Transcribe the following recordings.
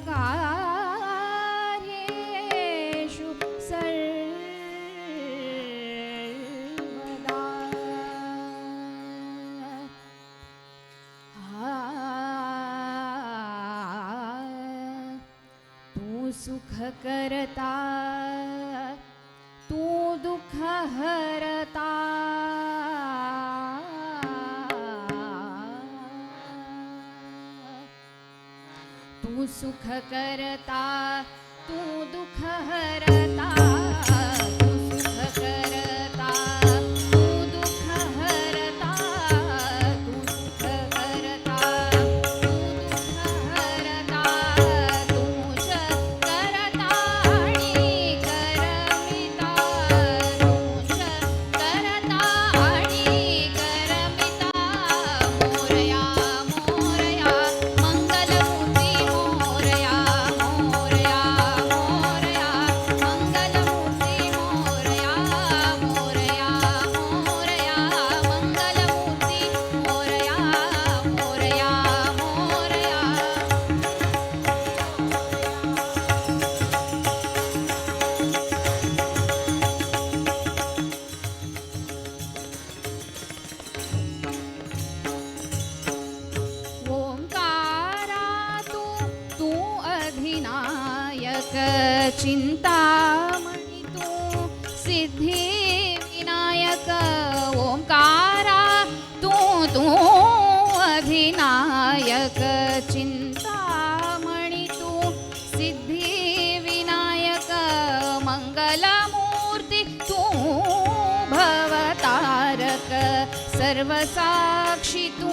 कार्येषु सर्वदा तू सुख करता तू दुःख हरता तू सुख करता तू दुःख हरता तू सुख करता तू दुःख हरता तू सुख करता तू दुःख हरता तूच करता आणि करमिता तूच करता आणि करमिता मोरया मोरया मंगलमूर्ती मोरया मोरया मोरया मंगलमूर्ती मोरया मोरया मोरया मंगलमूर्ती मोरया मोरया मोरया ओंकारा तू अधिनायक चिंतामणी तू सिद्धी विनायक ओंकारा तू अधिनायक चिंतामणी तू सिद्धी विनायक मंगलमूर्ती तू भवतारक सर्वसाक्षी तू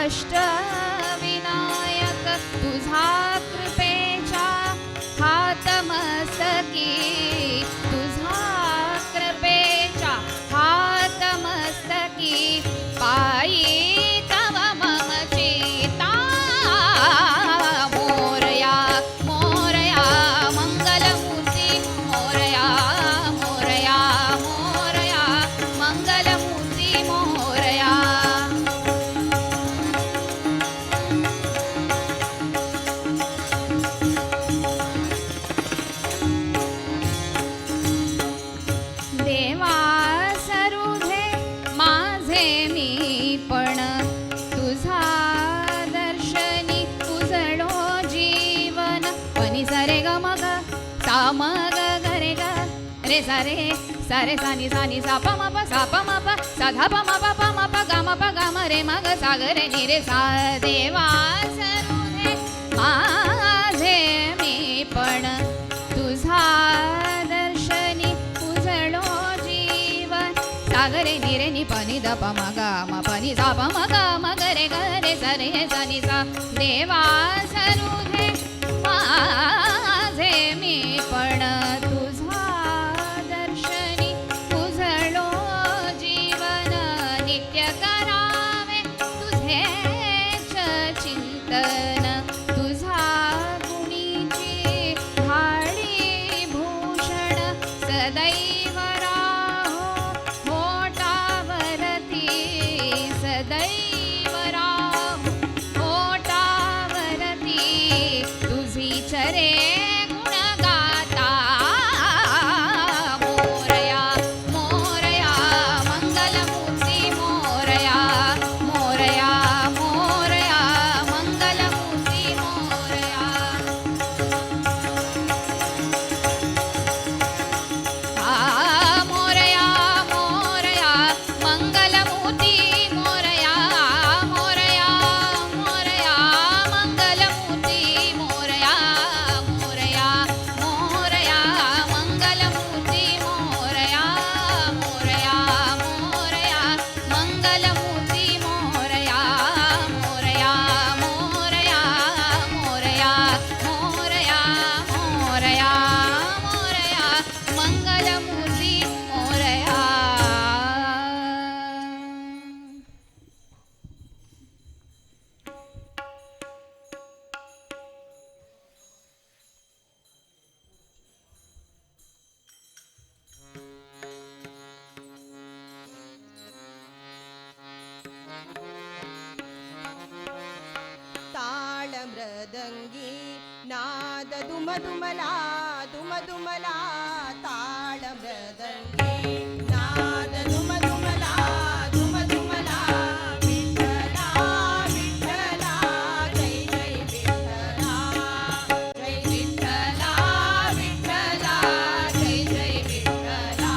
अष्टविनायक तुझा कृपेचा हातमस्तकी तुझा कृपेचा हातमस्तकी पायी तव मम चिता मोरया मोरया मंगलमूर्ती मोरया मोरया मोरया मंगलमूर्ती मोरया देवा सरुधे माझे मी पण तुझा दर्शनी उजळो जीवन पनी सरे ग मग सा मग गरे ग रे सारे सारे सानी सानी सा प म प सा प म प सा धा प म प प म प ग म प ग म रे मग सा ग रे नि रे सा देवा सरुधे माझे मी पण तुझा दर्शनी उजळो जीवन सागरे निरे नि पनि द प म ग म पनि सा प म ग म ग रे ग रे सा रे सा नि सा देवा सरुधे माझे मी पण तुझा दर्शनी उजळो जीवन नित्य करावे तुझेच चिंतन तुझा गुणीची भाडी भूषण सदैव राहो होटावरती सदैव राहो होटावरती मृदंगी नाद दुमदुमला दुमदुमला ताळ मृदंगी नाद दुमदुमला दुमदुमला विठ्ठला विठ्ठला जय जय विठ्ठला जय विठ्ठला विठ्ठला जय जय विठ्ठला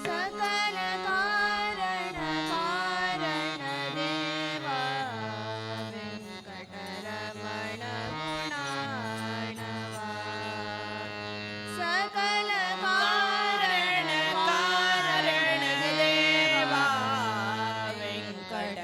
सकल कारण कारण देवा वेंकटरमण गुणार्णवा सकल कारण कारण देवा Venkataraman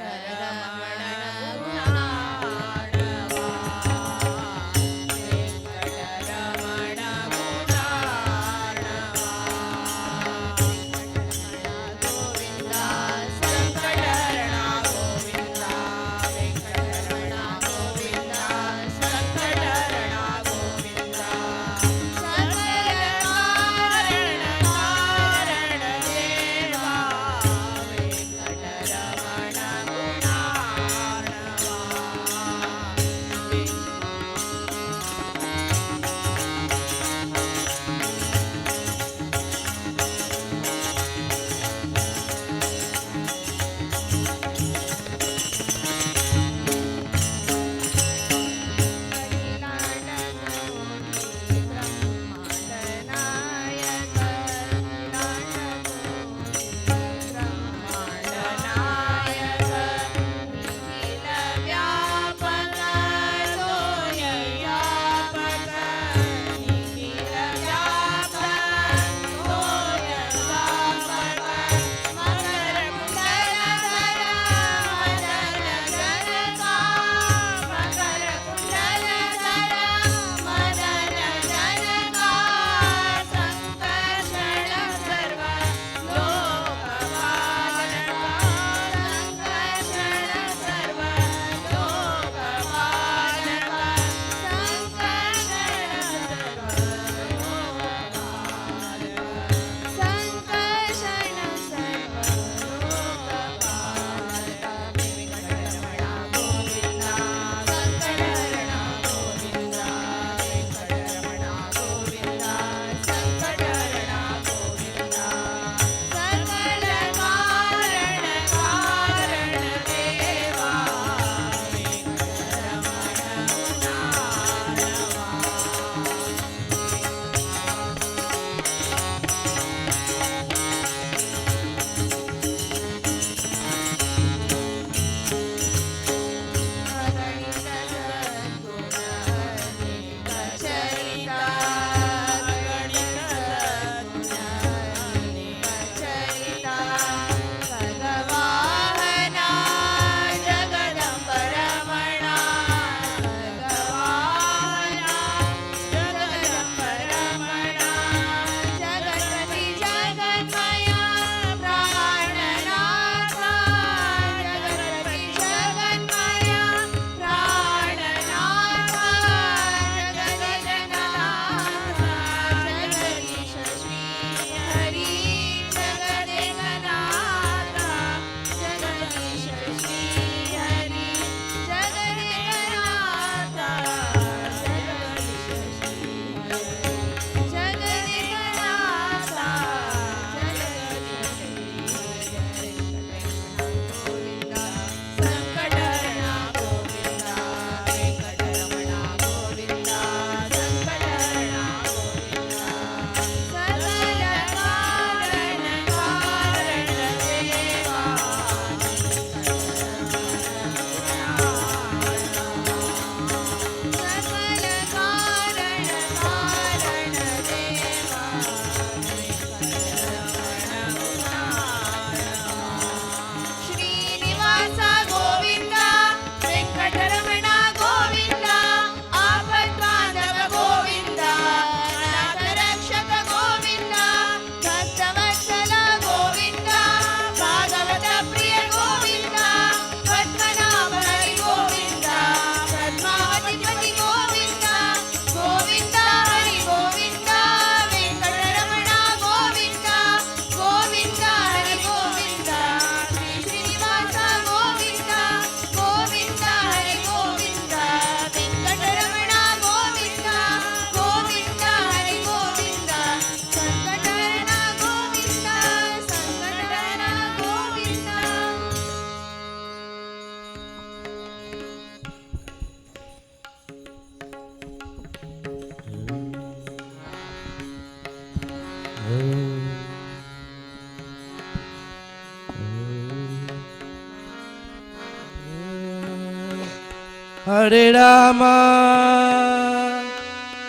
Hare Rama,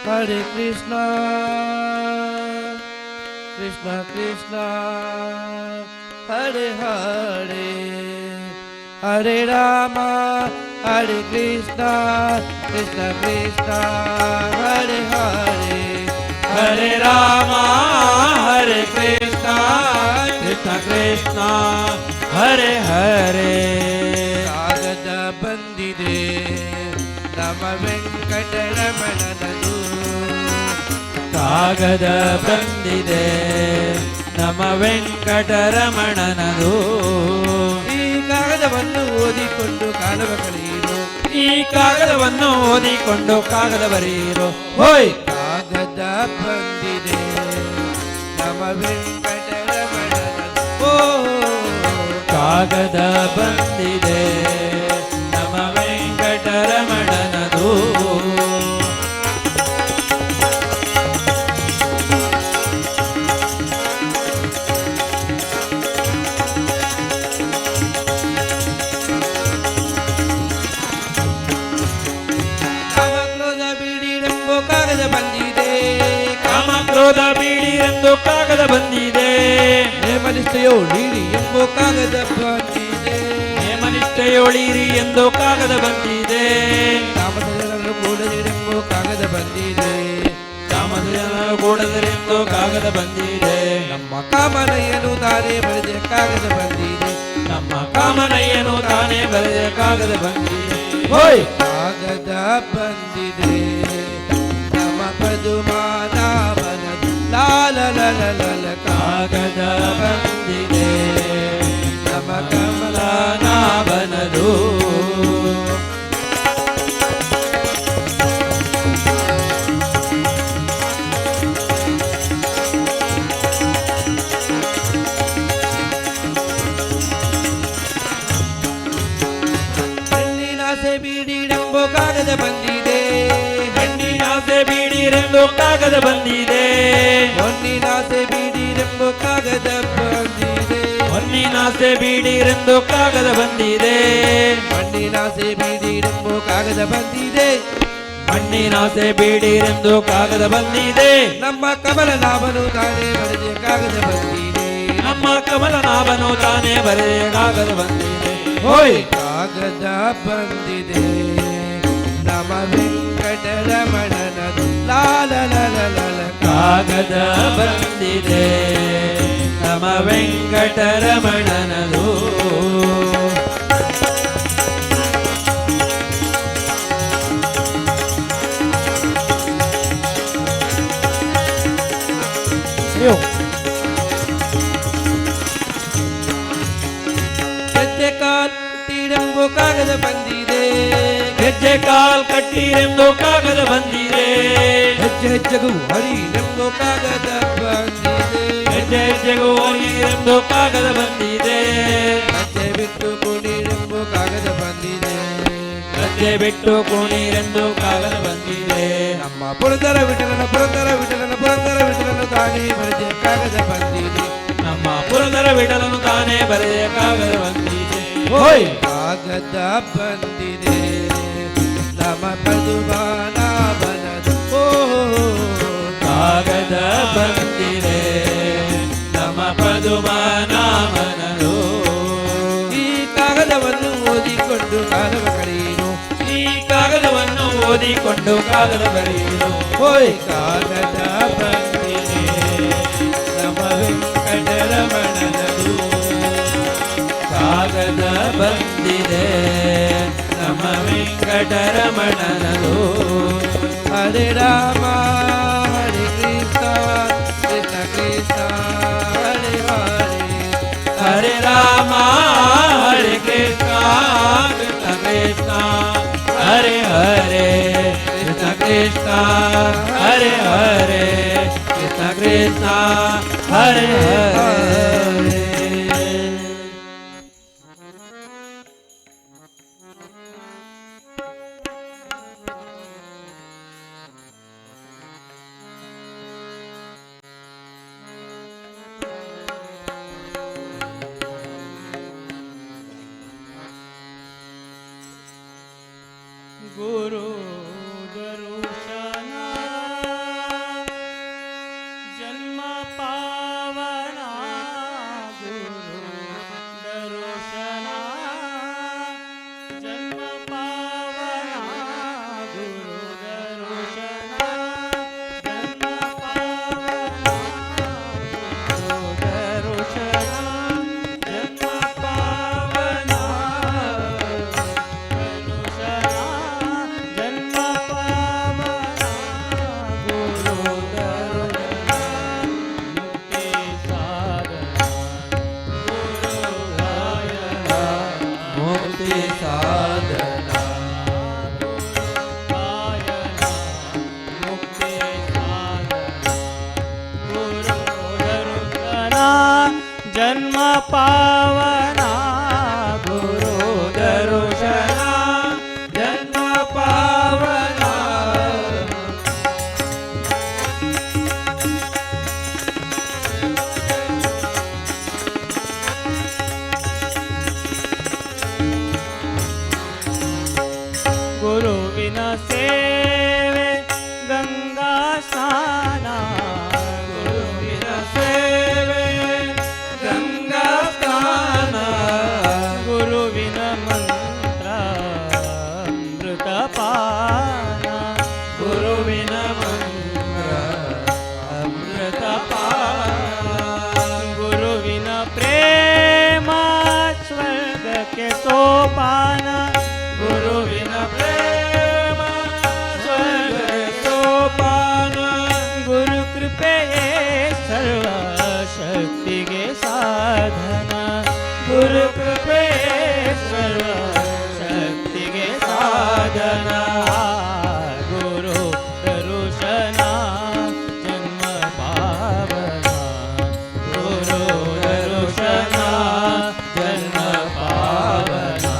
Hare Krishna, Krishna Krishna, Hare Hare, Hare Rama, Hare Krishna, Krishna Krishna, Hare Hare, Hare Rama, Hare Krishna, Krishna Krishna, Hare Hare. ಕಾಗದ ಬಂದಿದೆ ನಮ್ಮ ವೆಂಕಟರಮಣನದು ಕಾಗದ ಬಂದಿದೆ ನಮ್ಮ ವೆಂಕಟರಮಣನದು. ಈ ಕಾಗದವನ್ನು ಓದಿಕೊಂಡು ಕಾಲವ ಕಳೆಯಿರು. ಈ ಕಾಗದವನ್ನು ಓದಿಕೊಂಡು ಕಾಗದ ಬರೆಯಿರು. ಹೋಯ್ ಕಾಗದ ಬಂದಿದೆ ನಮ್ಮ ವೆಂಕಟರಮಣನದು. ಓ ಕಾಗದ ಬಂದಿದೆ ನಮ್ಮ ವೆಂಕಟರಮಣನದು. ಕಾಮಕ್ರೋಧ ಬಿಡಿರೆಂಬೋ ಕಾಗದ ಬಂದಿದೆ. ಕಾಮಕ್ರೋಧ ಬೀಡಿರೆಂದು ಕಾಗದ ಬಂದಿದೆ. ನೇಮನಿಷ್ಠೆಯೋ ನೀಡಿ ಎಂಬೋ ಕಾಗದ ಬಂದಿದೆ. ನೇಮನಿಷ್ಠೆಯೊಳಿರಿ ಎಂದು ಕಾಗದ ಬಂದಿದೆ. ಕಾಮಸಜನರನ್ನು ಕೂಡದಿರೆಂಬೋ ಕಾಗದ ಬಂದಿದೆ. ಕಾಮಧೇನು ಕೂಡದರೆಂದು ಕಾಗದ ಬಂದಿದೆ. ನಮ್ಮ ಕಾಮನೆಯನ್ನು ತಾನೇ ಬರೆದ ಕಾಗದ ಬಂದಿದೆ. ನಮ್ಮ ಕಾಮನೆಯನ್ನು ತಾನೇ ಬರೆದ ಕಾಗದ ಬಂದಿದೆ. ಹೋಯ್ ಕಾಗದ ಬಂದಿದೆ ನಮ್ಮ ಪದುಮಾನಾಮನ ಲಾಲ ಲಲ ಲಲ ಕಾಗದ ಬಂದಿದೆ ನಮ್ಮ ಕಮಲನಾಭನದು. ಹೆಣ್ಣಿನಾಸೆ ಬೀಡಿಡೆಂಬೋ ಕಾಗದ ಬಂದಿದೆ. ಹೆಣ್ಣಿನಾಸೆ ಬೀಡಿರೆಂದು ಕಾಗದ ಬಂದಿದೆ. ಹೊನ್ನಿನಾಸೆ ಬೀಡಿರೆಂಬೋ ಕಾಗದ ಬಂದಿದೆ. ಹೊನ್ನಿನಾಸೆ ಬೀಡಿರೆಂದು ಕಾಗದ ಬಂದಿದೆ. ಮಣ್ಣಿನಾಸೆ ಬೀಡಿರೆಂಬೋ ಕಾಗದ ಬಂದಿದೆ. ಮಣ್ಣಿನಾಸೆ ಬೀಡಿರೆಂದು ಕಾಗದ ಬಂದಿದೆ. ನಮ್ಮ ಕಮಲನಾಭನು ತಾನೇ ಬರೆದ ಕಾಗದ ಬಂದಿದೆ. ನಮ್ಮ ಕಮಲನಾಭನು ತಾನೇ ಬರೆದ ಕಾಗದ ಬಂದಿದೆ. ಹೋಯ್ ಕಾಗದ ಬಂದಿದೆ ನಮ್ಮ ವೆಂಕಟರಮಣನದು ಲಾಲ ಲಲ ಲಲ ಕಾಗದ ಬಂದಿದೆ ನಮ್ಮ ವೆಂಕಟರಮಣನದು. ಅಯ್ಯೋ ಹೆಜ್ಜೆ ಕಾಲ್ ತೀರೆಂಬೋ ಕಾಗದ ಬಂದಿದೆ. ಹೆಜ್ಜೆ ಕಾಲ್ ಕಟ್ಟಿರೆಂದು ಕಾಗದ ಬಂದಿದೆ. ಹೆಜ್ಜೆ ಹೆಜ್ಜೆಗೂ ಹರಿರೆಂಬೋ ಕಾಗದ ಬಂದಿದೆ. ಹೆಜ್ಜೆ ಹೆಜ್ಜೆಗೂ ನೀರೆಂದು ಕಾಗದ ಬಂದಿದೆ. ಹೆಜ್ಜೆ ಬಿಟ್ಟು ಕುಣಿರೆಂಬೋ ಕಾಗದ ಬಂದಿದೆ. ಹೆಜ್ಜೆ ಬಿಟ್ಟು ಕುಣಿರೆಂದು ಕಾಗದ ಬಂದಿದೆ. ನಮ್ಮ ಪುರಂದರ ವಿಠಲನ ಪುರಂದರ ವಿಠಲನ ಪುರಂದರ ವಿಠಲನ ತಾನೇ ಬರೆದ ಕಾಗದ ಬಂದಿದೆ. ನಮ್ಮ ಪುರಂದರ ವಿಠಲನು ತಾನೇ ಬರೆದ ಕಾಗದ ಬಂದಿದೆ. ಹೋಯ್ ಕಾಗದ ಬಂದಿದೆ ನಮ್ಮ ಪದುಮಾನಾಭನದು. ಓ ಕಾಗದ ಬಂದಿದೆ ನಮ್ಮ ಪದುಮಾನಾಭನದು. ಈ ಕಾಗದವನ್ನು ಓದಿಕೊಂಡು ಕಾಲವ ಕಳೆಯಿರು. ಈ ಕಾಗದವನ್ನು ಓದಿಕೊಂಡು ಕಾಗದ ಬರೆಯಿರು. ಓಯ್ ಕಾಗದ ಬಂದಿದೆ ನಮ್ಮ ವೆಂಕಟರಮಣನದು. ಕಾಗದ ಬಂದಿದೆ ನಮ್ಮ ವೆಂಕಟರಮಣನದು. ಹರೆ ರಾಮ ಹರೆ ಕೃಷ್ಣ ಕೃಷ್ಣ ಕೃಷ್ಣ ಹರೆ ಹರೆ. ಹರೆ ರಾಮ ಹರೆ ಕೃಷ್ಣ ಕೃಷ್ಣ ಕೃಷ್ಣ ಹರೆ ಹರೆ. ಕೃಷ್ಣ ಕೃಷ್ಣ ಹರೆ ಹರೆ. ಕೃಷ್ಣ ಕೃಷ್ಣ ಹರೆ ಹರೆ. गुरु दर्शना जन्म पावना गुरु दर्शना जन्म पावना गुरु दर्शना जन्म पावना गुरु दर्शना जन्म पावना जन्म पावना गुरु दर्शना मुक्ती साधना गुरु गायना मुक्ती साधना गायना मुक्ती साधना गुरु दर्शना जन्म पावना गुरु दर्शना जन्म पावना गुरु बिना सेवे गंगा स्नाना गुरु बिना सेवे गंगा स्नान गुरु बिना मंत्र अमृत पाना गुरु बिन मंत्र अमृत पाना गुरु बिना प्रेम स्वर्ग के सोपान गुरु बिन प्रेम स्वर्ग सोपान गुरु कृपे सर्व शक्ति के साधना गुरु कृपे सर्व शक्ति के साधना गुरु दर्शना जन्म पावना गुरु दर्शना जन्म पावना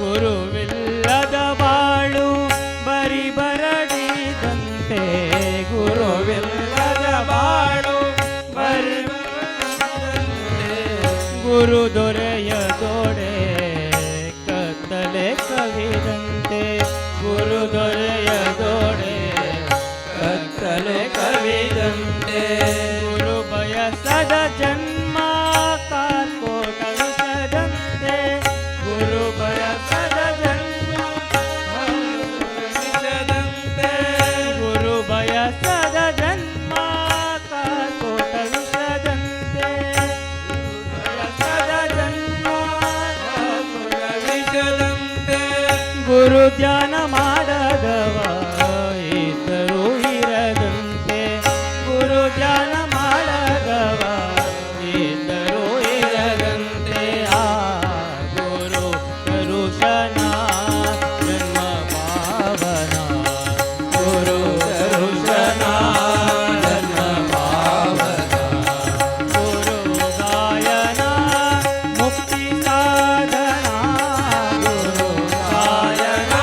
ಗುರುವಿಲ್ಲದ ಬಾಳು ಬರಿ ಬರಡಿದಂತೆ ಗುರುವಿಲ್ಲದ ಬಾಳು ಬರಿ ಗುರು ದೊರೆಯದೊಡೆ ಕತ್ತಲೆ ಕವಿದಂತೆ ಗುರು ದೊರೆಯದೊಡೆ ಕತ್ತಲೆ ಕವಿದಂತೆ ಗುರು ಬಯಸದ ಜನ್ಮ ಕಾಲ್ಕೋಟ ವಿಷದಂತೆ ಗುರು ಬಯಸದ ಜನ್ಮ ವಿಷದಂತೆ ಗುರು ಬಯಸದ ಜನ್ಮ ಕಾಲ್ಕೋಟ ವಿಷದಂತೆ ಬಯಸದ ಜನ್ಮ ವಿಷದಂತೆ ಗುರು ಧ್ಯಾನ ಮಾಡದವ ಇತರು ಇರದಂತೆ ಗುರು ಧ್ಯಾನ ಮಾಡದವ ಇತರು ಇರದಂತೆ ಆ ಗುರು ದರ್ಶನ ಜನ್ಮ ಪಾವನ ಗುರು ದರ್ಶನ ಜನ್ಮ ಪಾವನ ಗುರು ಗಾಯನ ಮುಕ್ತಿ ಸಾಧನ ಗುರು ಗಾಯನ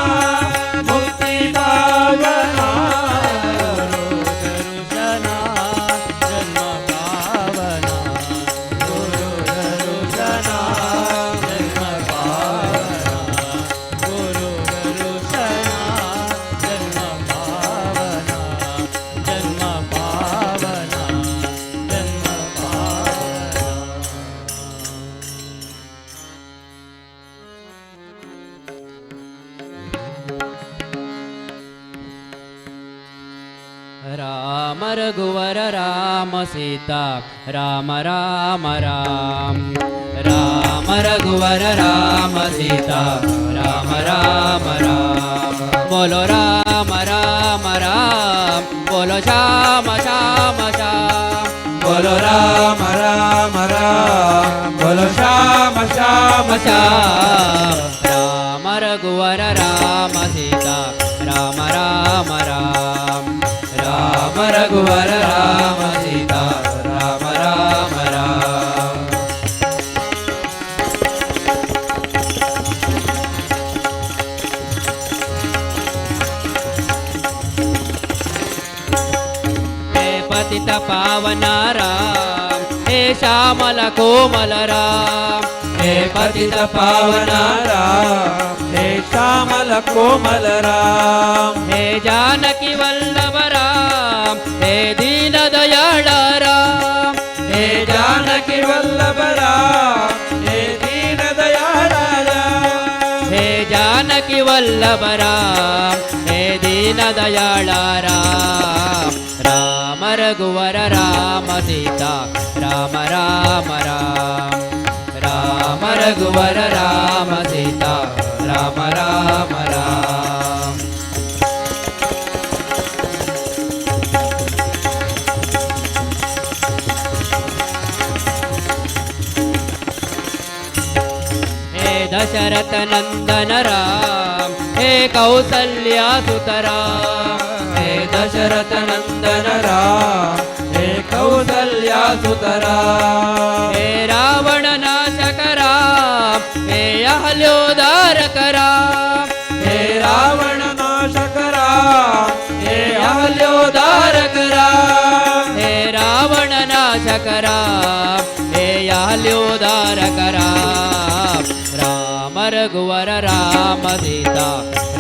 ಮುಕ್ತಿ ಪಾವನ ಗುರು ದರ್ಶನ ಜನ್ಮ ಪಾವನ ಗುರು ದರ್ಶನ ಜನ್ಮ ಪಾವನ ಗುರು ದರ್ಶನ ಜನ್ಮ ಪಾವನ ಜನ್ಮ ಪಾವನ ಜನ್ಮ राम रघुवर राम सीता राम राम राम राम रघुवर राम सीता राम राम राम बोलो राम राम राम बोलो श्याम श्याम श्याम बोलो राम राम राम बोलो श्याम श्याम श्याम राम रघुवर राम सीता राम राम राम राम रघुवर राम सीता राम राम राम पतित पावना राम हे श्यामल कोमल राम हे पतित पावना राम हे श्यामल कोमल राम हे जानकी वल्लभ राम हे दीन दयाळ राम हे जानकी वल्लभ राम हे दीन दयाळ राम हे जानकी वल्लभ राम हे दीन दयाळ राम राम रघुवर राम सीता राम राम राम राम रघुवर राम सीता राम राम राम हे दशरथ नंदन राम हे कौसल्या सुत राम हे दशरथ नंदन राम हे कौसल्या सुत राम हे रावण नाशक राम हे अहल्योदारक राम हे रावण नाशक राम हे अहल्योदारक राम हे रावण नाशक राम हे अहल्योदारक राम राम रघुवर राम सीता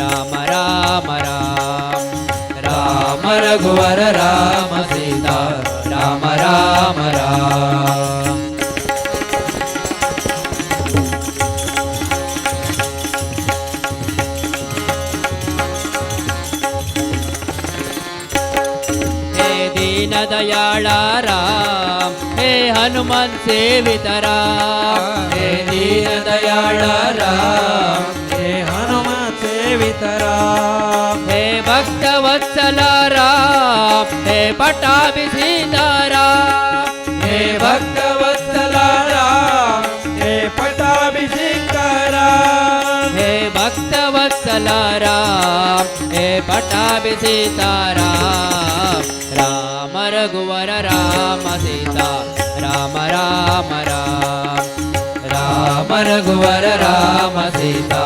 राम राम राम राम रघुवर राम सीता राम राम राम हे दीन दयाळ राम हे हनुमान सेवित राम हे दीन दयाळ राम हे हनुमान सेवित राम हे भक्त वत्सल राम हे पटाभिषेका राम हे भक्त वत्सल राम हे पटाभिषेक राम हे भक्त वत्सल राम हे पटाभिषेका राम राम रघुवर राम सीता राम राम राम राम रघुवर राम सीता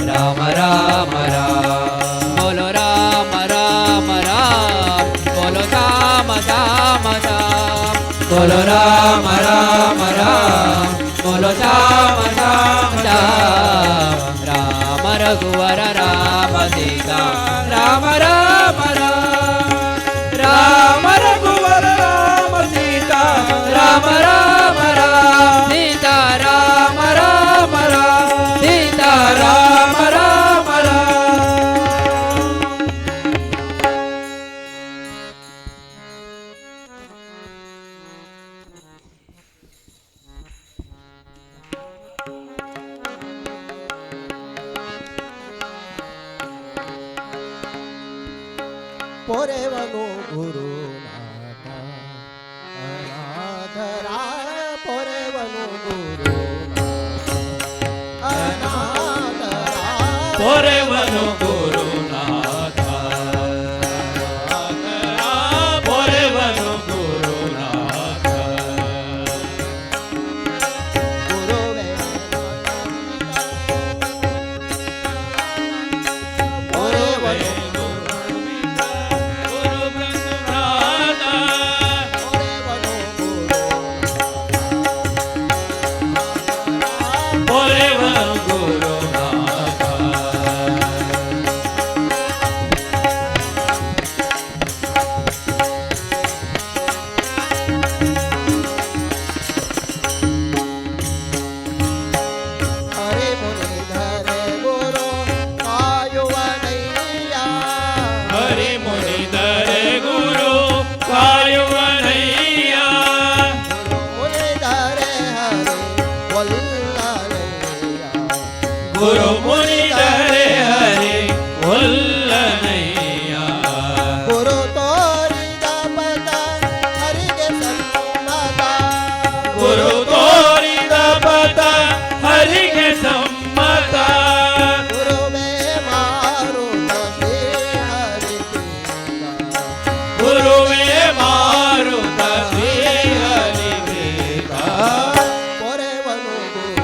राम राम राम बोलो राम राम राम बोलो श्याम श्याम श्याम बोलो राम राम राम बोलो श्याम श्याम श्याम राम रघुवर राम सीता राम राम राम राम रघुवर राम सीता राम राम राम सीता राम राम राम सीता राम राम राम पोरेवनु गुरुनाथ अनाथरा पोरेवनु गुरुनाथ अनाथरा पोरेवनु गुरुनाथ पोरेवनु गुरुनाथ गुरुवे पोरेवनु हरे मुनिधर गुरु कायुवनैया हरि मुनिधर गुरु कायुवनैया मुनिधर हरे वल्लनैया गुरु मुनिधर हरि वल्लनैया गुरु तोरी दपद हरि के सम्मता गुरु तोरी दपत हरि के सम्मता गुरु में मारुत श्री हरि कृपा गुरु वे मारुत श्री हरि कृपा पोरेवनु गुरु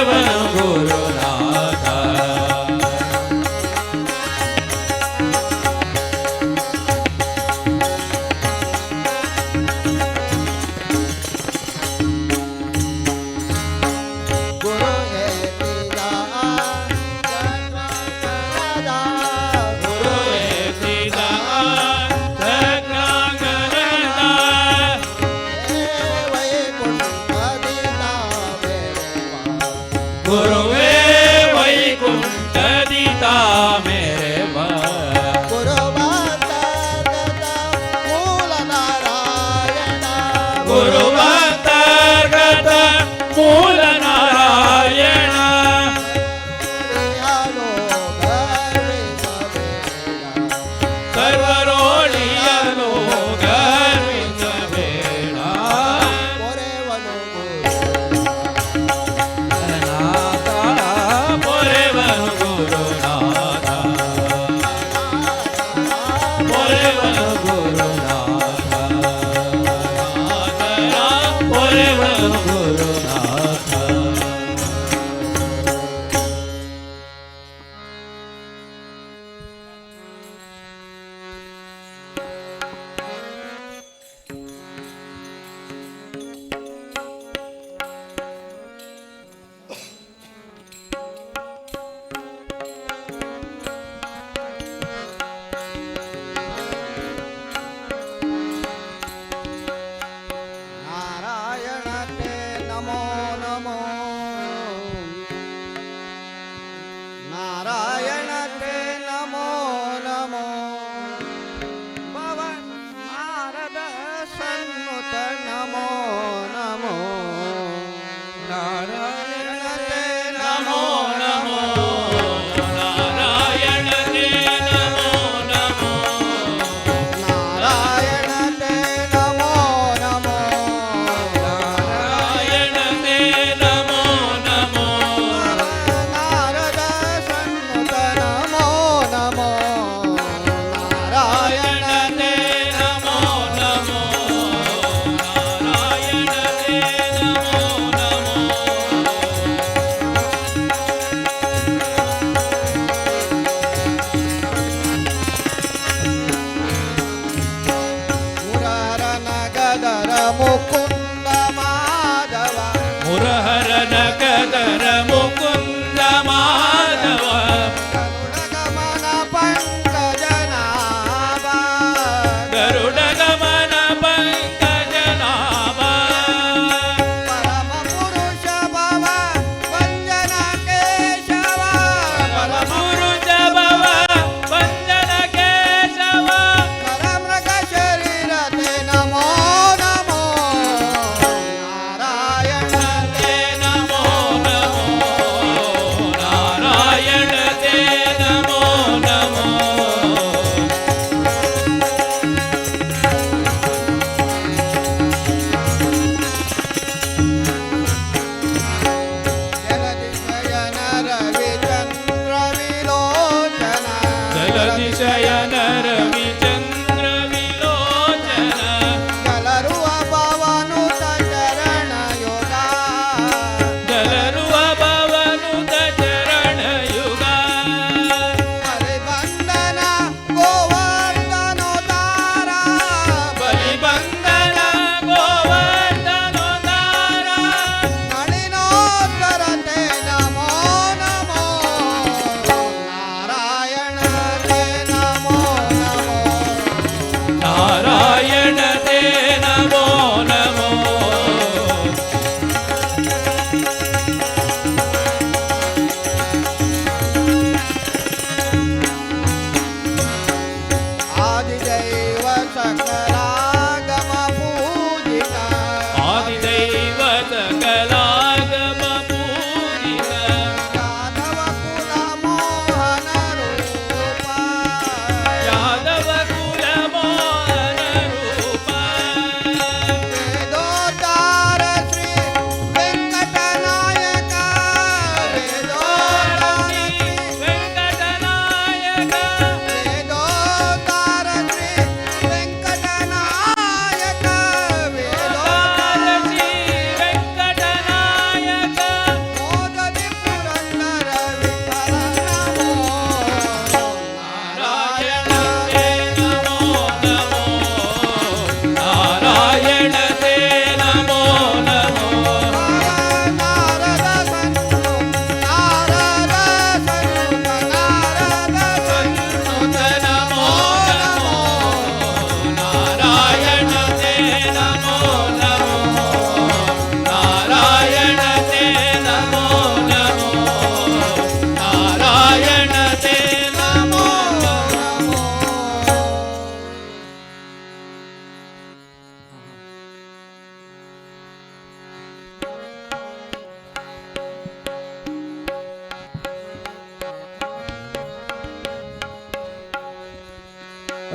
वनु गुरुनाथा गुरु एकिदा जगन्नादा गुरु एकिदा जगन्नादा वैकुंठ दिता मेरे गुरुवंतर्गत मूल नारायण सर्वरोडियलो गर्वित वेळा मोरे वनु गुरुनाथा मोरे वनु गुरुनाथा मोरे वनु गुरुनाथा नारायण ते नमो नमो नारायण ते नमो नमो भवन नारद सन्नुत नमो नमो नारायण ते नमो नमो नारायण ते नमो नमो नारायण ते नमो नमो नारायण ते नमो नमो नारद सन्नुत नमो नमो नारायण नारायण ते नमो नमो नारायण ते नमो नमो मुरार नगदर मुकुंद माधव मुरहर नगदर मुकुंद माधव गरुडगमन पंकजनाभा गरुड गमन पंकजनाभ परम पुरुष भव वंदन केशव परम पुरुष भव वंदन केशव नरमृग शरीर ते नमो नमो नारायण ते नमो नमो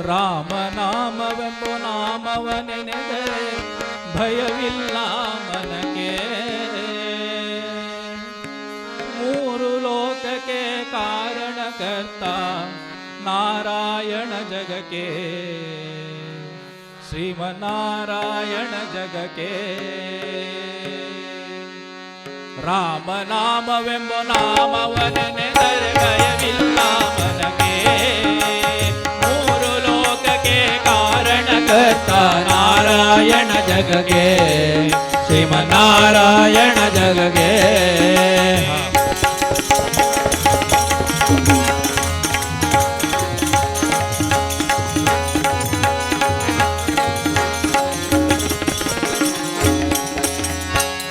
ರಾಮನಾಮವೆಂಬ ನಾಮವ ನೆನೆದರೆ ಭಯವಿಲ್ಲ ಮನಕ್ಕೆ. ಮೂರು ಲೋಕಕ್ಕೆ ಕಾರಣಕರ್ತ ನಾರಾಯಣ ಜಗಕ್ಕೆ, ಶ್ರೀಮನ್ನಾರಾಯಣ ಜಗಕ್ಕೆ. ರಾಮನಾಮವೆಂಬ ನಾಮವ ನೆನೆದರೆ ಭಯವಿಲ್ಲ ಮನಕ್ಕೆ. ಮೂರು ಲೋಕಕ್ಕೆ ಕಾರಣಕರ್ತ ನಾರಾಯಣ ಜಗಗೆ, ಶ್ರೀಮನ್ನಾರಾಯಣ ಜಗಗೆ.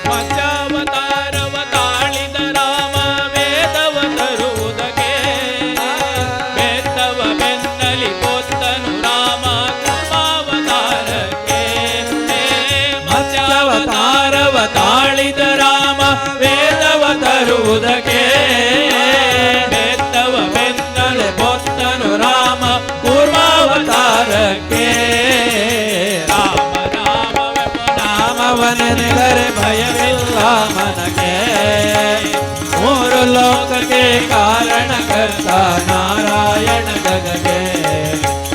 ಮಧ್ಯಾವತಾರವ ತಾಳಿದ ರಾಮ ವೇದವ ತರುವುದಕ್ಕೆ, ಬೆತ್ತವ ಬೆನ್ನಲಿ ಕೊತ್ತನು ರಾಮ ಕುಮಾವತಾರಕ್ಕೆ. ಮಧ್ಯಾವತಾರವ ತಾಳಿದ ರಾಮ ವೇದವ ತರುವುದಕ್ಕೆ, ಬೆತ್ತವ ಬೆನ್ನಲಿ ಕೊತ್ತನು ರಾಮ ಕೂರ್ಮಾವತಾರಕ್ಕೆ. ನಾಮವನೆನೆದರೆ ಭಯವಿಲ್ಲ ಮನಕ್ಕೆ. ಮೂರು ಲೋಕಕ್ಕೆ ಕಾರಣಕರ್ತ ನಾರಾಯಣ ಜಗಗೆ,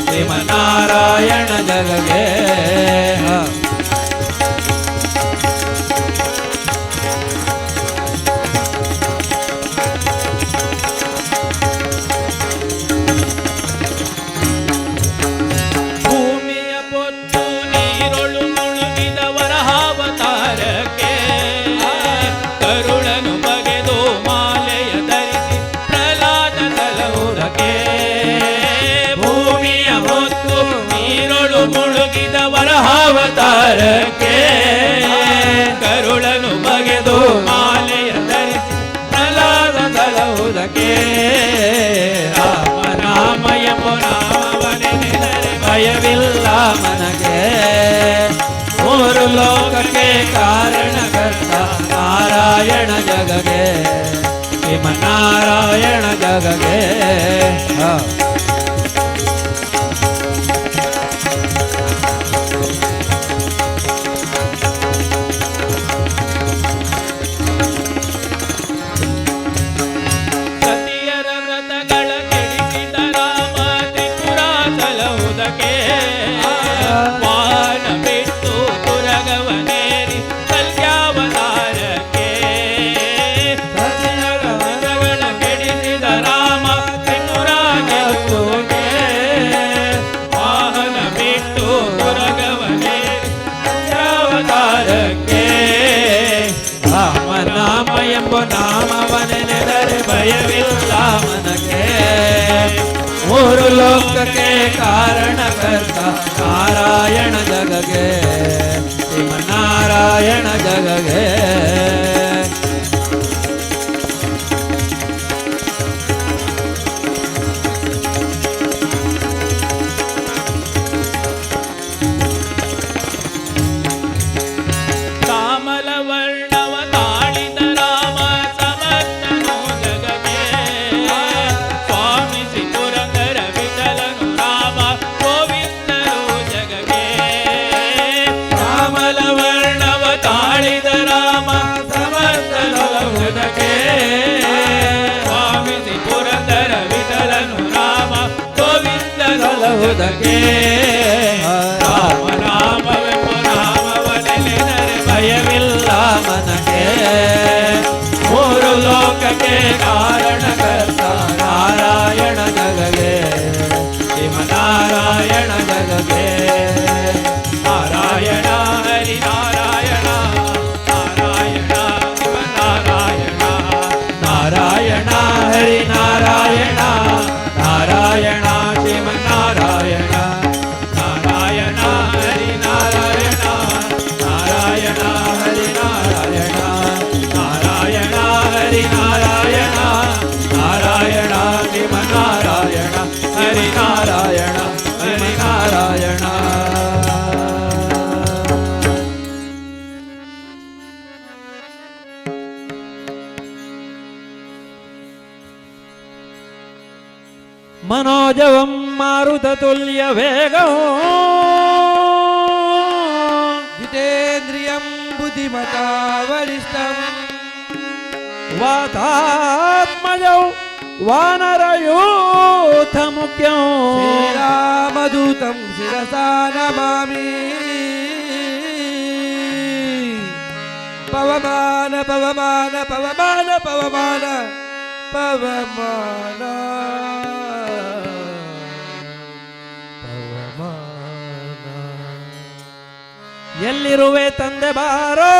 ಶ್ರೀಮನ್ನಾರಾಯಣ ಜಗಗೆ. ಭೂಮಿಯ ಪೊತ್ತು ನೀರೊಳು ಮುಳುಗಿದ ವರಹಾವತಾರಕ್ಕೆ, ಕರುಳನು ಬಗೆದು ಮಾಲೆಯ ಧರಿಸಿ ಪ್ರಹ್ಲಾದ ತಲವುದಕ್ಕೆ. ಭೂಮಿಯ ಹೊತ್ತು ನೀರೊಳು ಮುಳುಗಿದ ವರಹಾವತಾರಕ್ಕೆ, ಕರುಳನು ಬಗೆದು ಮಾಲೆಯ ಧರಿಸಿ ಪ್ರಹ್ಲಾದ ತಲವುದಕ್ಕೆ. ರಾಮ ಎಂಬ ನಾಮವನೆನೆದರೆ ಭಯವಿಲ್ಲ ಮನಗೆ. ಮೂರು ಲೋಕಕ್ಕೆ ಕಾರಣಕರ್ತ ನಾರಾಯಣ ಜಗಗೆ, ಶ್ರೀಮನ್ನಾರಾಯಣ ಜಗಗೆ. ಸತಿಯರ ವ್ರತಗಳ ಕೆಡಿಸಿದ ರಾಮ ತ್ರಿಪುರ ತಲವುದಕ್ಕೆ, ವಾನ ಬಿಟ್ಟು ತುರಗವನೇರಿ ಕಲ್ಯಾವತಾರಕ್ಕೆ. ಸತಿಯರ ವ್ರತಗಳ ಕೆಡಿಸಿದ ರಾಮ ತ್ರಿಪುರ ಗೆಲ್ಲುವುದಕ್ಕೆ, ವಾಹನ ಬಿಟ್ಟು ತುರಗವನೇರಿ ಕಲ್ಯಾವತಾರಕ್ಕೆ. ರಾಮನಾಮ ಎಂಬ ನಾಮವನೆನೆದರೆ ಭಯವಿಲ್ಲ ಮನಕ್ಕೆ. ಮೂರು ಲೋಕಕ್ಕೆ ಕಾರಣಕರ್ತ ನಾರಾಯಣ ಜಗಗೆ, ಶ್ರೀಮನ್ನಾರಾಯಣ ಜಗಗೆ. ಶ್ಯಾಮಲ ವರ್ಣವ ತಾಳಿದ ರಾಮ ಸಮರ್ಥನು ಜಗಗೆ, ಸ್ವಾಮಿಸಿ ಪುರಂದರ ವಿಠಲನು ರಾಮ ಗೋವಿಂದರು ಜಗಗೆ. ಶ್ಯಾಮಲ ವರ್ಣವ ತಾಳಿದ ರಾಮ ಸಮರ್ಥನು ಜಗಗೆ, ಸ್ವಾಮಿಸಿ ಪುರಂದರ ವಿಠಲನು ರಾಮ ಗೋವಿಂದರಲಹುದಕ್ಕೆ. ರಾಮನಾಮವೆಂಬ ನಾಮವನೆನೆದರೆ ಭಯವಿಲ್ಲ ಮನಕ್ಕೆ. ಮೂರು ಲೋಕಕ್ಕೆ ಕಾರಣಕರ್ತ ನಾರಾಯಣ ಜಗಗೆ, ಶ್ರೀಮನ್ನಾರಾಯಣ ಜಗಗೆ. ನಾರಾಯಣ ಹರಿ ನಾರಾಯಣ, ನಾರಾಯಣ ಶ್ರೀಮನ್ನಾರಾಯಣ. ನಾರಾಯಣ ಹರಿ ನಾರಾಯಣ, ನಾರಾಯಣ ಶ್ರೀಮನ್ನಾರಾಯಣ. मनोजवं मारुततुल्यवेगं जितेन्द्रियं बुद्धिमता वरिष्ठम् वातात्मजौ वानरयूथमुख्यं श्रीरामदूतं शिरसा नमामि पवमान पवमान पवमान पवमान पवमान ಎಲ್ಲಿರುವೆ ತಂದೆ ಬಾರೋ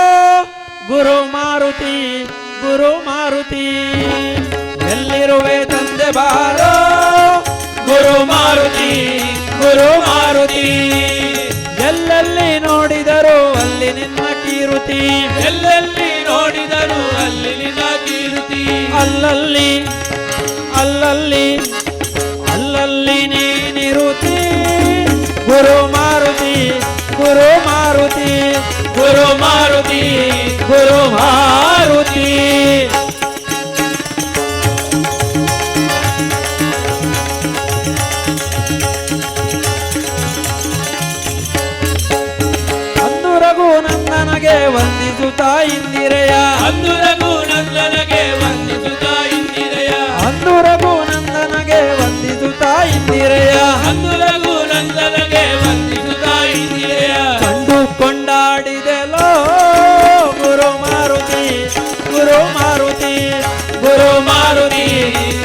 ಗುರು ಮಾರುತಿ ಗುರು ಮಾರುತಿ ಎಲ್ಲಿರುವೆ ತಂದೆ ಬಾರೋ ಗುರು ಮಾರುತಿ ಗುರು ಮಾರುತಿ ಎಲ್ಲೆಲ್ಲಿ ನೋಡಿದರು ಅಲ್ಲಿ ನಿನ್ನ ಕೀರುತಿ ಎಲ್ಲೆಲ್ಲಿ ನೋಡಿದರು ಅಲ್ಲಿ ನಿನ್ನ ಕೀರುತಿ ಅಲ್ಲಲ್ಲಿ ಅಲ್ಲಲ್ಲಿ ಅಲ್ಲಲ್ಲಿ ನೀನಿರುತಿ ಗುರು ಮಾರುತಿ ಗುರು ಮಾರುತಿ ಗುರು ಮಾರುತಿ ಗುರು ಮಾರುತಿ ಅಂದು ರಘುನಂದನಗೆ ವಂದಿಸುತ್ತಾ ಇಂದಿರೆಯ ಅಂದು ರಘುನಂದನಗೆ ವಂದಿಸುತ್ತಾ ಇಂದಿರೆಯ ಅಂದು ರಘುನಂದನಗೆ ವಂದಿಸುತ್ತಾ ಇಂದಿರೆಯ ಅಂದು ರಘುನಂದನಗೆ ವಂದಿಸುತ್ತಾ ಇಂದಿರೆಯ ಕಂಡು ಕೊಂಡಾಡಿದೆಲೋ ಗುರು ಮಾರುತಿ ಗುರು ಮಾರುತಿ ಗುರು ಮಾರುತಿ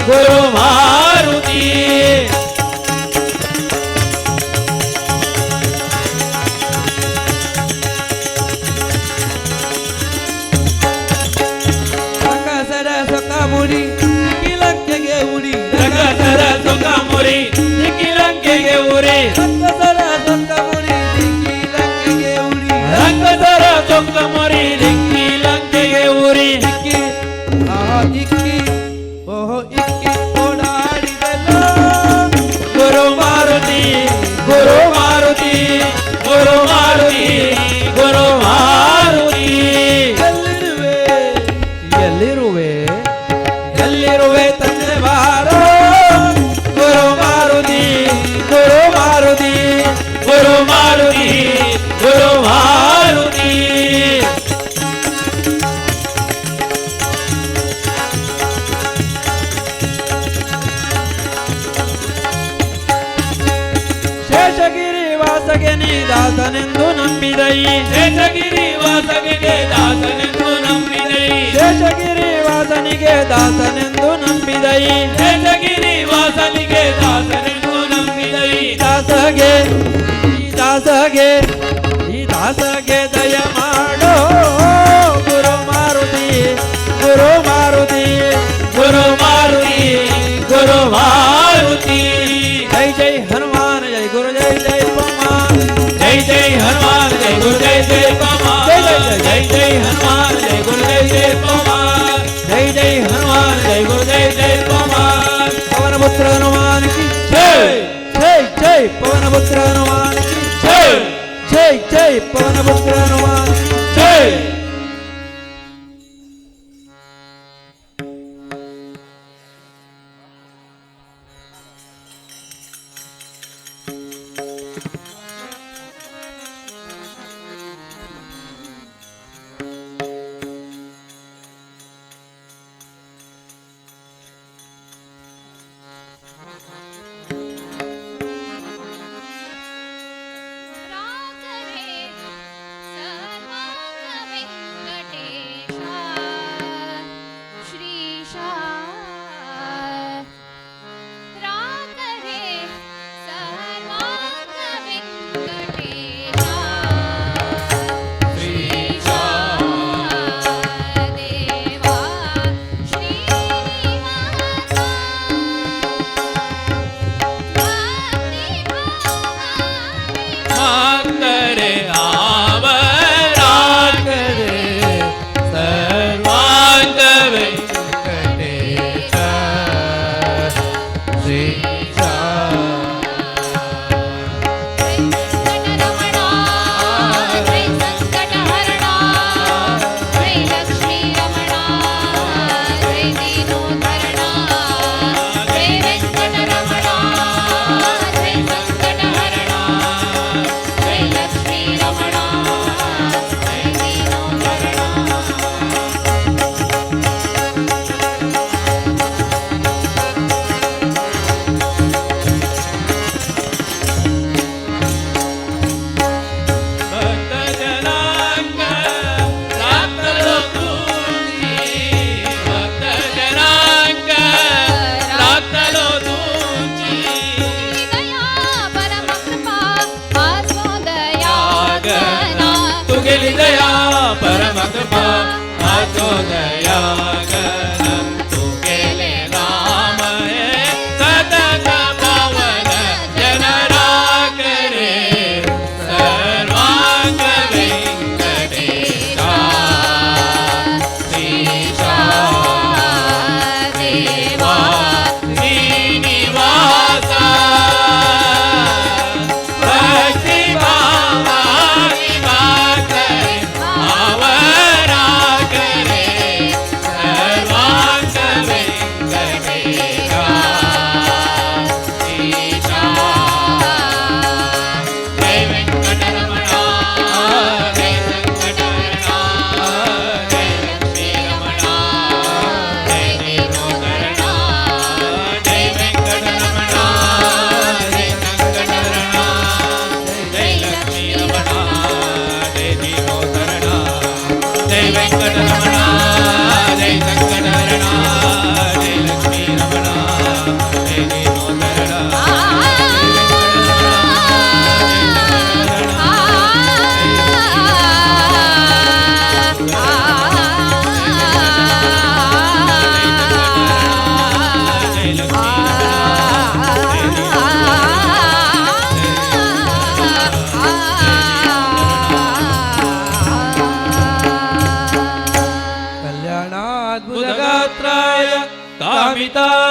ಗುರು ಮಾರುತಿ ಸಕಸರ ಸೊಕ ಮುರಿ ಕಿಲಂಕೆಗೆ ಉರಿ ರಗಸರ ಸುಖ ಮುರಿ ನಿಖಿಲಂಕೆಗೆ ಉರಿ ಸಕಸರ ಸೊಕ ಮುರಿ ಕಿಲಂಕೆಗೆ ಉರಿ ರಗಸರ ಸುಖ ಮುರಿ ನಿಖಿಲಂಕೆಗೆ ಉರಿ ಇಕ್ಕಿ ಇಕ್ಕಿ ಓಹೋ ಇಕ್ಕಿ ಓಡಾಡಿದೆಲ್ಲ ಗುರು ಮಾರುತಿ ಗುರು ಮಾರುತಿ ಗುರು ಮಾರುತಿ ಗುರು ಮಾರುತಿ ಎಲ್ಲಿರುವೆ ಎಲ್ಲಿರುವೆ ಎಲ್ಲಿರುವೆ ತಂದೆ ಬಾರೋ ಗುರು ಮಾರುತಿ ಗುರು ಮಾರುತಿ ಗುರು ಮಾರುತಿ ಗುರು ಮಾರುತಿ ಶೇಷಗಿರಿ ವಾಸಗೆ ನೀ ದಾಸನೆಂದು ನಂಬಿದೈ ಶೇಷಗಿರಿ ವಾಸಗೆ ದಾಸನೆಂದು ನಂಬಿದೈ ಶೇಷಗಿರಿ ವಾಸನಿಗೆ ದಾಸನೆಂದು ನಂಬಿದೈ ಶೇಷಗಿರಿ ವಾಸನಿಗೆ ದಾಸನೆಂದು ನಂಬಿದೈ ದಾಸಗೆ ಈ ದಾಸಗೆ ಈ ದಾಸಗೆ ದಯ ಮಾಡೋ ಗುರು ಮಾರುತಿ ಗುರು ಮಾರುತಿ ಗುರು ಮಾರುತಿ ಗುರು ಮಾರುತಿ ಜೈ ಜೈ ಹನುಮಾನ್ ಜೈ ಗುರು ಜೈ ಜೈ ಪಮಾನ್ ಜೈ ಜೈ ಹನುಮಾನ್ ಜೈ ಗುರು ಜೈ ಜೈ ಪಮಾನ್ ಜೈ ಜೈ ಹನುಮಾನ್ ಜೈ ಗುರು ಜೈ ಜೈ ಪಮಾನ್ ಜೈ ಜೈ ಹನುಮಾನ್ ಜೈ ಗುರು ಜೈ ಜೈ ಪಮಾನ್ ಪವನ ಪುತ್ರ ಹನುಮಾನ್ ಕಿ ಜೈ ಜೈ ಜೈ ಪವನ ಪುತ್ರ ಹನುಮಾನ್ ಕಿ ಜೈ ಜೈ ಜೈ ಪವನ ಪುತ್ರ ಹನುಮಾನ್ ಕಿ ಜೈ रागरे सर्वांगवे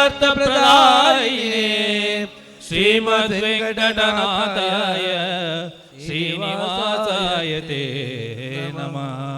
भक्तप्रदायिने श्रीमद्वेङ्कटनाथाय श्रीनिवासाय ते नमः.